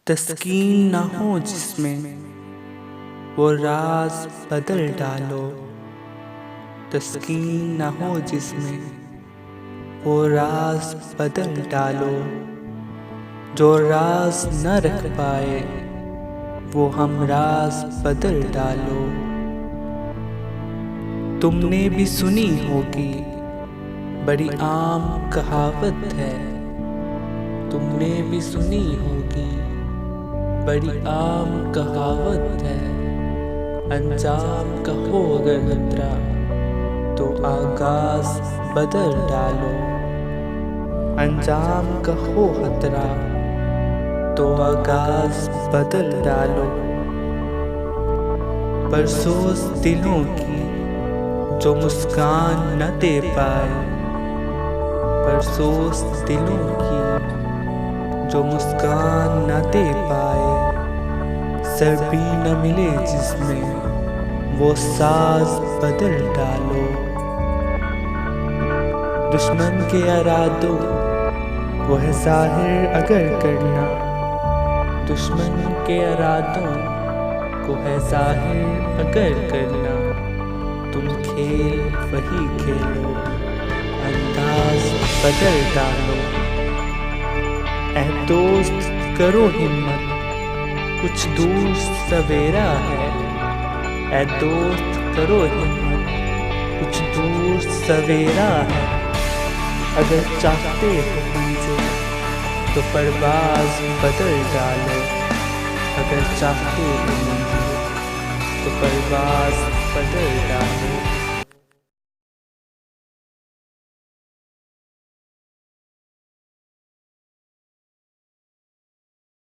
तस्कीन न हो जिसमें वो राज बदल डालो। तस्कीन न हो जिसमें वो राज बदल डालो। जो राज न रख पाए वो हम राज बदल डालो। तुमने भी सुनी होगी बड़ी आम कहावत है। तुमने भी सुनी होगी बड़ी आम कहावत है। अंजाम का हो अगर खतरा तो आगाज बदल डालो। अंजाम का हो खतरा तो आगाज बदल डालो। परसोस दिलों की जो मुस्कान न दे पाए। परसोस दिलों की जो मुस्कान न दे पाए। सर भी न मिले जिसमें वो साज बदल डालो। दुश्मन के इरादों को है ज़ाहिर अगर करना। दुश्मन के इरादों को है ज़ाहिर अगर करना। तुम खेल वही खेलो अंदाज बदल डालो। ऐ दोस्त करो हिम्मत कुछ दूर सवेरा है। ऐ दोस्त करो हिम्मत कुछ दूर सवेरा है। अगर चाहते हो मंजिल तो परवाज बदल डालो। अगर चाहते हो मंजिल तो परवाज बदल डालो।